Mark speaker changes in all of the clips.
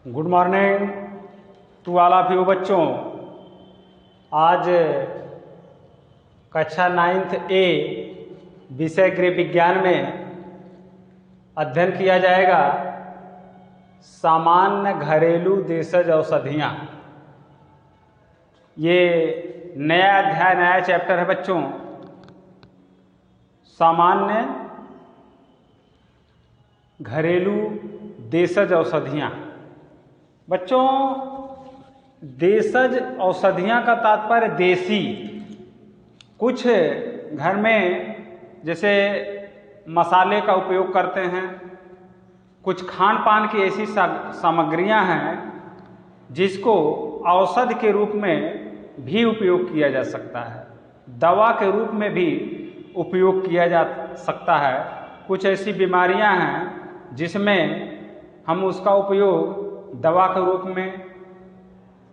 Speaker 1: Good morning to all of you बच्चों। आज कक्षा 9th ए विषय गृह विज्ञान में अध्ययन किया जाएगा सामान्य घरेलू देशज औषधियाँ। ये नया अध्याय, नया चैप्टर है बच्चों। सामान्य घरेलू देशज औषधियाँ। बच्चों, देशज औषधियाँ का तात्पर्य देसी। कुछ घर में जैसे मसाले का उपयोग करते हैं, कुछ खान पान की ऐसी सामग्रियाँ हैं जिसको औषध के रूप में भी उपयोग किया जा सकता है, दवा के रूप में भी उपयोग किया जा सकता है। कुछ ऐसी बीमारियाँ हैं जिसमें हम उसका उपयोग दवा के रूप में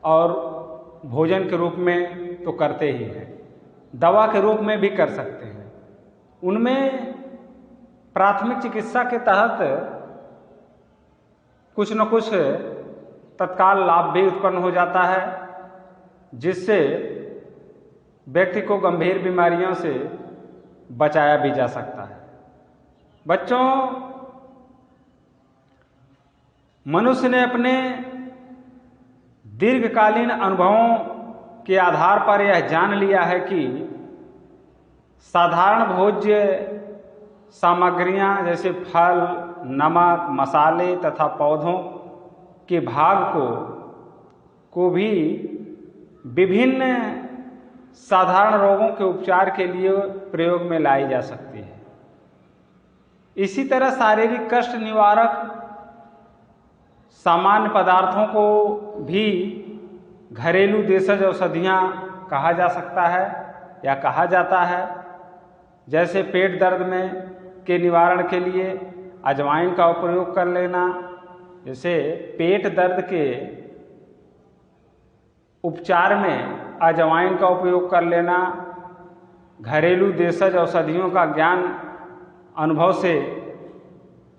Speaker 1: और भोजन के रूप में तो करते ही हैं, दवा के रूप में भी कर सकते हैं। उनमें प्राथमिक चिकित्सा के तहत कुछ न कुछ तत्काल लाभ भी उत्पन्न हो जाता है, जिससे व्यक्ति को गंभीर बीमारियों से बचाया भी जा सकता है। बच्चों, मनुष्य ने अपने दीर्घकालीन अनुभवों के आधार पर यह जान लिया है कि साधारण भोज्य सामग्रियां जैसे फल, नमक, मसाले तथा पौधों के भाग को भी विभिन्न साधारण रोगों के उपचार के लिए प्रयोग में लाई जा सकती है। इसी तरह शारीरिक कष्ट निवारक सामान्य पदार्थों को भी घरेलू देशज औषधियाँ कहा जा सकता है या कहा जाता है। जैसे पेट दर्द के निवारण के लिए अजवाइन का प्रयोग कर लेना, जैसे पेट दर्द के उपचार में अजवाइन का उपयोग कर लेना। घरेलू देशज औषधियों का ज्ञान अनुभव से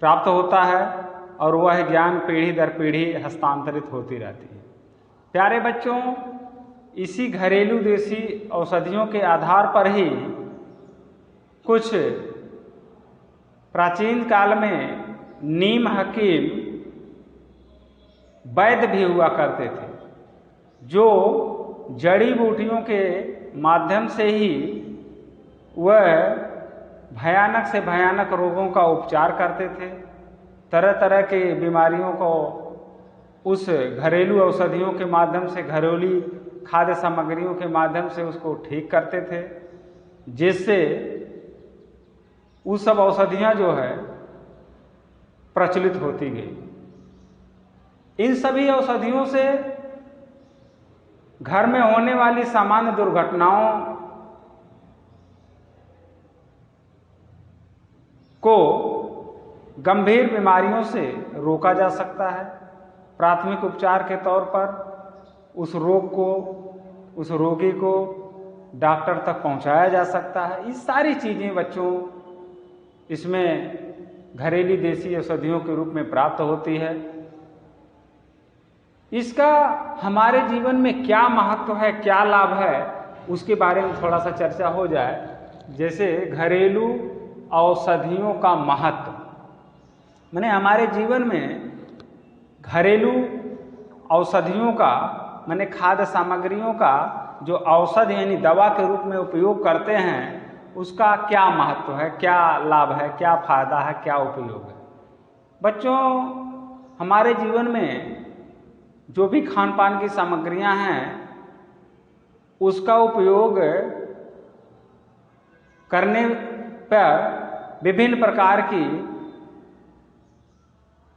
Speaker 1: प्राप्त होता है और वह ज्ञान पीढ़ी दर पीढ़ी हस्तांतरित होती रहती है। प्यारे बच्चों, इसी घरेलू देसी औषधियों के आधार पर ही कुछ प्राचीन काल में नीम हकीम वैद्य भी हुआ करते थे, जो जड़ी बूटियों के माध्यम से ही वह भयानक से भयानक रोगों का उपचार करते थे। तरह तरह के बीमारियों को उस घरेलू औषधियों के माध्यम से, घरेलू खाद्य सामग्रियों के माध्यम से उसको ठीक करते थे, जिससे वो सब औषधियाँ जो है प्रचलित होती गई। इन सभी औषधियों से घर में होने वाली सामान्य दुर्घटनाओं को, गंभीर बीमारियों से रोका जा सकता है। प्राथमिक उपचार के तौर पर उस रोग को, उस रोगी को डॉक्टर तक पहुंचाया जा सकता है। ये सारी चीज़ें बच्चों इसमें घरेलू देसी औषधियों के रूप में प्राप्त होती है। इसका हमारे जीवन में क्या महत्व है, क्या लाभ है, उसके बारे में थोड़ा सा चर्चा हो जाए। जैसे घरेलू औषधियों का महत्व, माने हमारे जीवन में घरेलू औषधियों का, माने खाद्य सामग्रियों का जो औषध यानी दवा के रूप में उपयोग करते हैं, उसका क्या महत्व है, क्या लाभ है, क्या फायदा है, क्या उपयोग है। बच्चों, हमारे जीवन में जो भी खान पान की सामग्रियां हैं, उसका उपयोग करने पर विभिन्न प्रकार की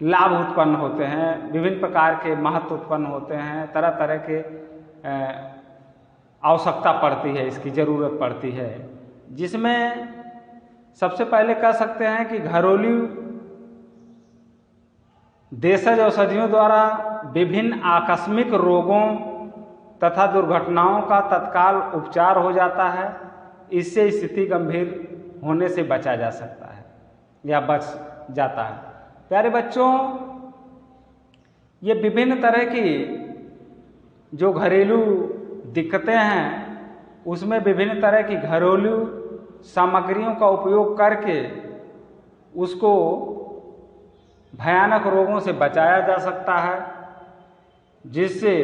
Speaker 1: लाभ उत्पन्न होते हैं, विभिन्न प्रकार के महत्व उत्पन्न होते हैं, तरह तरह के आवश्यकता पड़ती है, इसकी ज़रूरत पड़ती है। जिसमें सबसे पहले कह सकते हैं कि घरेलू देशज औषधियों द्वारा विभिन्न आकस्मिक रोगों तथा दुर्घटनाओं का तत्काल उपचार हो जाता है। इससे स्थिति गंभीर होने से बचा जा सकता है या बच जाता है। प्यारे बच्चों, ये विभिन्न तरह की जो घरेलू दिक्कतें हैं उसमें विभिन्न तरह की घरेलू सामग्रियों का उपयोग करके उसको भयानक रोगों से बचाया जा सकता है, जिससे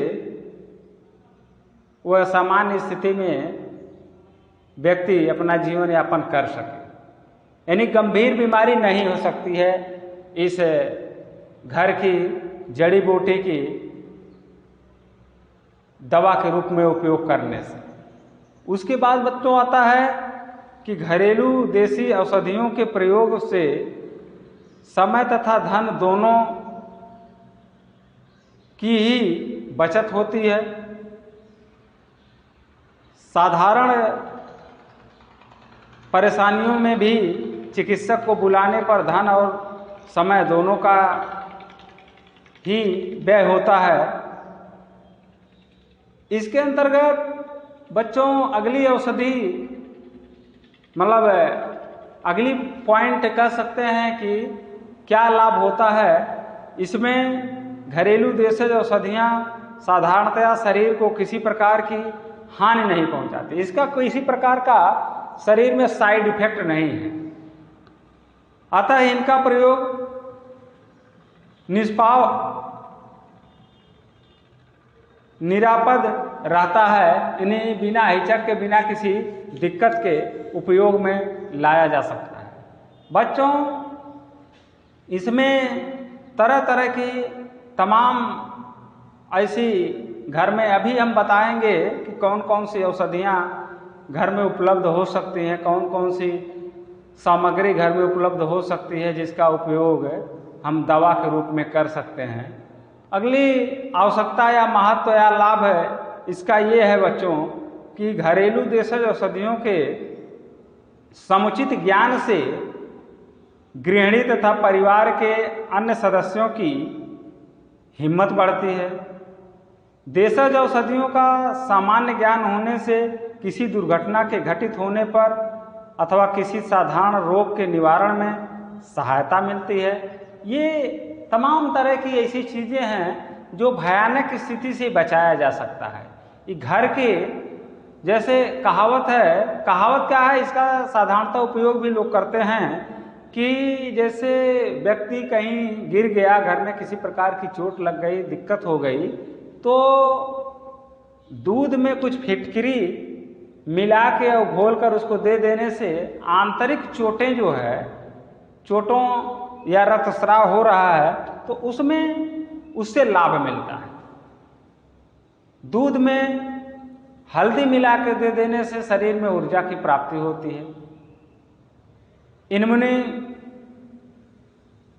Speaker 1: वह सामान्य स्थिति में व्यक्ति अपना जीवन यापन कर सके। यानी गंभीर बीमारी नहीं हो सकती है इस घर की जड़ी बूटी की दवा के रूप में उपयोग करने से। उसके बाद बच्चों आता है कि घरेलू देसी औषधियों के प्रयोग से समय तथा धन दोनों की ही बचत होती है। साधारण परेशानियों में भी चिकित्सक को बुलाने पर धन और समय दोनों का ही व्यय होता है। इसके अंतर्गत बच्चों अगली औषधि मतलब अगली पॉइंट कह सकते हैं कि क्या लाभ होता है इसमें। घरेलू देशज औषधियाँ साधारणतया शरीर को किसी प्रकार की हानि नहीं पहुंचाती, इसका किसी प्रकार का शरीर में साइड इफेक्ट नहीं है, अतः इनका प्रयोग निरापद रहता है। इन्हें बिना हिचक के बिना किसी दिक्कत के उपयोग में लाया जा सकता है। बच्चों इसमें तरह तरह की तमाम ऐसी घर में अभी हम बताएंगे कि कौन कौन सी औषधियाँ घर में उपलब्ध हो सकती हैं, कौन कौन सी सामग्री घर में उपलब्ध हो सकती है जिसका उपयोग हम दवा के रूप में कर सकते हैं। अगली आवश्यकता या महत्व या लाभ है इसका ये है बच्चों कि घरेलू देशज औषधियों के समुचित ज्ञान से गृहिणी तथा परिवार के अन्य सदस्यों की हिम्मत बढ़ती है। देशज औषधियों का सामान्य ज्ञान होने से किसी दुर्घटना के घटित होने पर अथवा किसी साधारण रोग के निवारण में सहायता मिलती है। ये तमाम तरह की ऐसी चीज़ें हैं जो भयानक स्थिति से बचाया जा सकता है। ये घर के जैसे कहावत है, कहावत क्या है इसका साधारणतः उपयोग भी लोग करते हैं कि जैसे व्यक्ति कहीं गिर गया, घर में किसी प्रकार की चोट लग गई, दिक्कत हो गई, तो दूध में कुछ फिटकरी मिला के और घोल कर उसको दे देने से आंतरिक चोटें जो है, चोटों या रक्तस्राव हो रहा है तो उसमें उससे लाभ मिलता है। दूध में हल्दी मिला के दे देने से शरीर में ऊर्जा की प्राप्ति होती है, इम्यूनी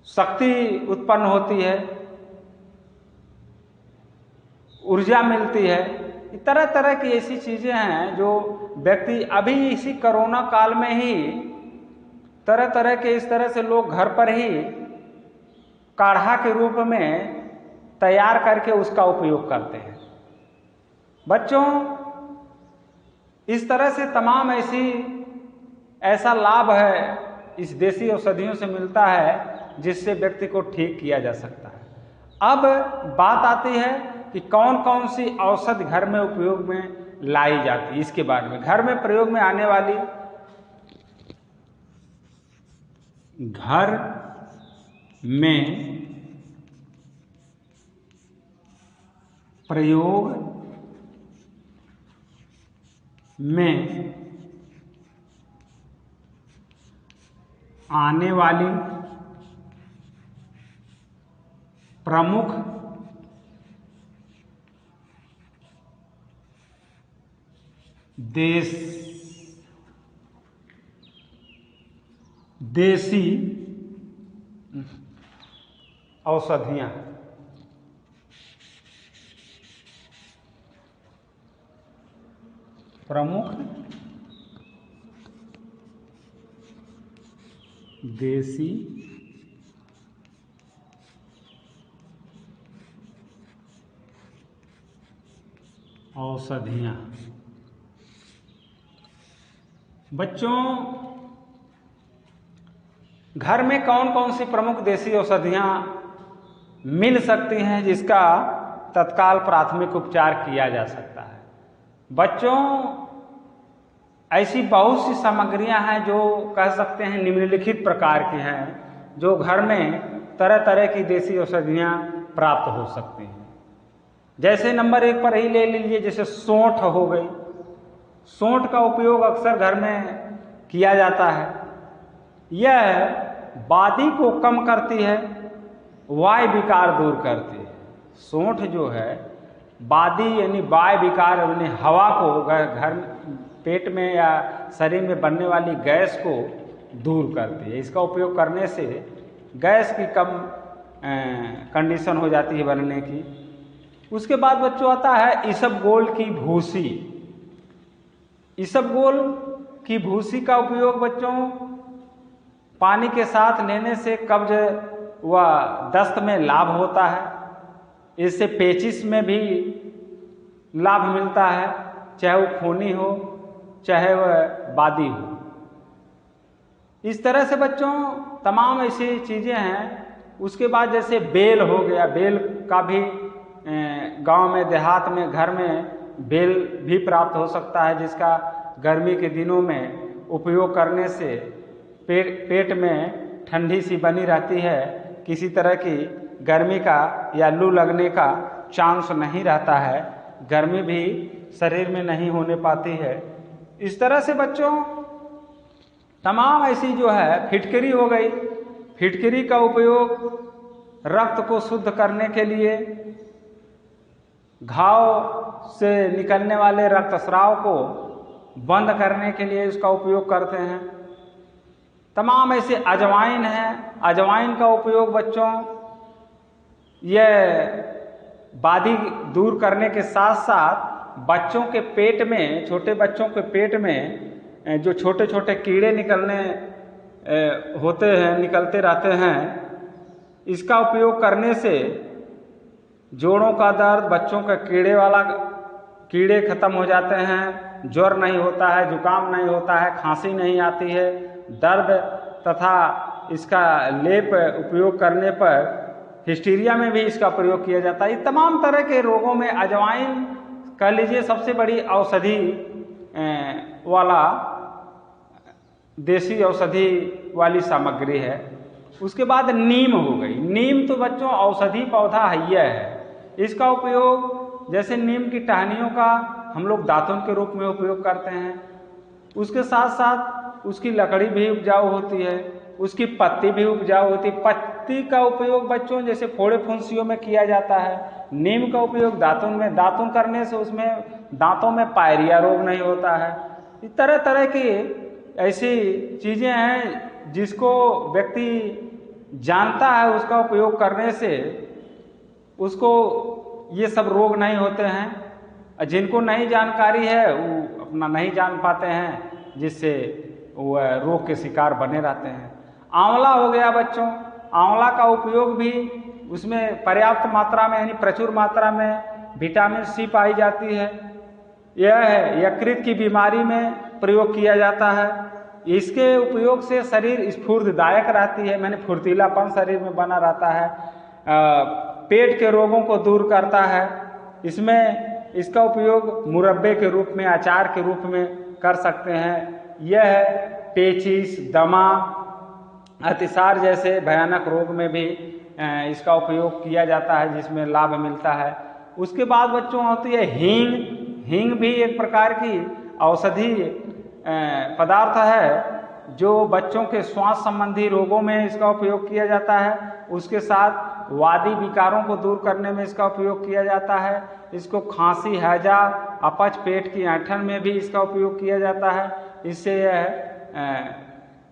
Speaker 1: शक्ति उत्पन्न होती है, ऊर्जा मिलती है। तरह तरह की ऐसी चीज़ें हैं जो व्यक्ति अभी इसी कोरोना काल में ही तरह तरह के इस तरह से लोग घर पर ही काढ़ा के रूप में तैयार करके उसका उपयोग करते हैं। बच्चों इस तरह से तमाम ऐसा लाभ है इस देसी औषधियों से मिलता है जिससे व्यक्ति को ठीक किया जा सकता है। अब बात आती है कि कौन कौन सी औषधि घर में उपयोग में लाई जाती है, इसके बारे में। घर में प्रयोग में आने वाली, घर में प्रयोग में आने वाली प्रमुख देसी औषधियाँ। प्रमुख देसी औषधियाँ। बच्चों घर में कौन कौन सी प्रमुख देसी औषधियाँ मिल सकती हैं जिसका तत्काल प्राथमिक उपचार किया जा सकता है। बच्चों, ऐसी बहुत सी सामग्रियां हैं जो कह सकते हैं निम्नलिखित प्रकार की हैं, जो घर में तरह तरह की देसी औषधियाँ प्राप्त हो सकती हैं। जैसे नंबर 1 पर ही ले लीजिए, जैसे सौंठ हो गई। सौंठ का उपयोग अक्सर घर में किया जाता है। यह वादी को कम करती है, वायु विकार दूर करती है। सौंठ जो है वादी यानी वायु विकार यानी हवा को घर पेट में या शरीर में बनने वाली गैस को दूर करती है। इसका उपयोग करने से गैस की कम कंडीशन हो जाती है बनने की। उसके बाद बच्चों आता है इसबगोल की भूसी। इसबगोल की भूसी का उपयोग बच्चों पानी के साथ लेने से कब्ज व दस्त में लाभ होता है। इससे पेचिश में भी लाभ मिलता है, चाहे वो खूनी हो चाहे वह वादी हो। इस तरह से बच्चों तमाम ऐसी चीज़ें हैं। उसके बाद जैसे बेल हो गया, बेल का भी गांव में देहात में घर में बेल भी प्राप्त हो सकता है, जिसका गर्मी के दिनों में उपयोग करने से पेट में ठंडी सी बनी रहती है, किसी तरह की गर्मी का या लू लगने का चांस नहीं रहता है, गर्मी भी शरीर में नहीं होने पाती है। इस तरह से बच्चों तमाम ऐसी जो है फिटकरी हो गई। फिटकरी का उपयोग रक्त को शुद्ध करने के लिए, घाव से निकलने वाले रक्तस्राव को बंद करने के लिए इसका उपयोग करते हैं। तमाम ऐसे अजवाइन है। अजवाइन का उपयोग बच्चों यह वादी दूर करने के साथ साथ बच्चों के पेट में, छोटे बच्चों के पेट में जो छोटे छोटे कीड़े निकलते रहते हैं, इसका उपयोग करने से जोड़ों का दर्द, बच्चों का कीड़े खत्म हो जाते हैं, ज्वर नहीं होता है, जुकाम नहीं होता है, खांसी नहीं आती है, दर्द तथा इसका लेप उपयोग करने पर हिस्टीरिया में भी इसका प्रयोग किया जाता है। तमाम तरह के रोगों में अजवाइन कह लीजिए सबसे बड़ी औषधि वाला देसी औषधि वाली सामग्री है। उसके बाद नीम हो गई। नीम तो बच्चों औषधि पौधा है। इसका उपयोग जैसे नीम की टहनियों का हम लोग दातुन के रूप में उपयोग करते हैं। उसके साथ साथ उसकी लकड़ी भी उपजाऊ होती है, उसकी पत्ती भी उपजाऊ होती है। पत्ती का उपयोग बच्चों जैसे फोड़े फुंसियों में किया जाता है। नीम का उपयोग दातुन करने से उसमें दांतों में पायरिया रोग नहीं होता है। इस तरह तरह की ऐसी चीज़ें हैं जिसको व्यक्ति जानता है, उसका उपयोग करने से उसको ये सब रोग नहीं होते हैं। जिनको नहीं जानकारी है वो अपना नहीं जान पाते हैं, जिससे वो रोग के शिकार बने रहते हैं। आंवला हो गया बच्चों। आंवला का उपयोग भी उसमें पर्याप्त मात्रा में यानी प्रचुर मात्रा में विटामिन सी पाई जाती है। यह यकृत की बीमारी में प्रयोग किया जाता है। इसके उपयोग से शरीर स्फूर्तिदायक रहती है, मैंने फुर्तीलापन शरीर में बना रहता है। पेट के रोगों को दूर करता है। इसका उपयोग मुरब्बे के रूप में, अचार के रूप में कर सकते हैं। यह पेचिश, दमा, अतिसार जैसे भयानक रोग में भी इसका उपयोग किया जाता है, जिसमें लाभ मिलता है। उसके बाद बच्चों होती है हींग। हींग भी एक प्रकार की औषधि पदार्थ है जो बच्चों के श्वास संबंधी रोगों में इसका उपयोग किया जाता है। उसके साथ वादी विकारों को दूर करने में इसका उपयोग किया जाता है। इसको खांसी, हैजा, अपच, पेट की ऐंठन में भी इसका उपयोग किया जाता है। इससे यह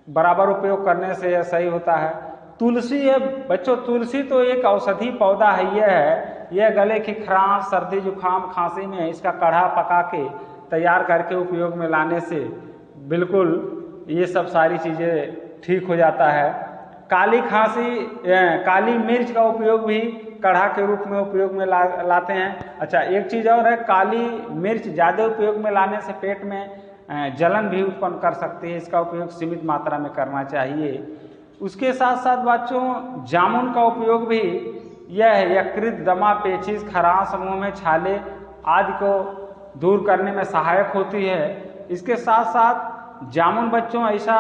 Speaker 1: बराबर उपयोग करने से यह सही होता है। तुलसी है बच्चों। तुलसी तो एक औषधि पौधा है। यह गले की खरांश, सर्दी, जुकाम, खांसी में इसका काढ़ा पका के तैयार करके उपयोग में लाने से बिल्कुल ये सब सारी चीज़ें ठीक हो जाता है। काली काली मिर्च का उपयोग भी काढ़ा के रूप में उपयोग में लाते हैं। अच्छा, एक चीज़ और है, काली मिर्च ज़्यादा उपयोग में लाने से पेट में जलन भी उत्पन्न कर सकती है। इसका उपयोग सीमित मात्रा में करना चाहिए। उसके साथ साथ बच्चों जामुन का उपयोग भी यह यकृत, दमा, पेचिश, खराश, मुंह में छाले आदि को दूर करने में सहायक होती है। इसके साथ साथ जामुन बच्चों ऐसा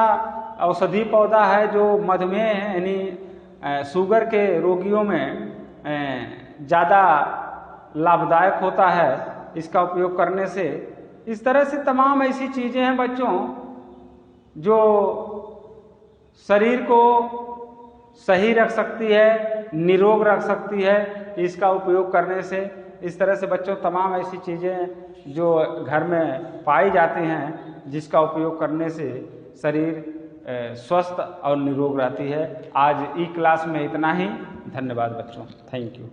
Speaker 1: औषधि पौधा है जो मधुमेह यानी शुगर के रोगियों में ज़्यादा लाभदायक होता है इसका उपयोग करने से। इस तरह से तमाम ऐसी चीज़ें हैं बच्चों जो शरीर को सही रख सकती है, निरोग रख सकती है इसका उपयोग करने से। इस तरह से बच्चों तमाम ऐसी चीज़ें जो घर में पाई जाती हैं जिसका उपयोग करने से शरीर स्वस्थ और निरोग रहती है। आज ई क्लास में इतना ही। धन्यवाद बच्चों, थैंक यू।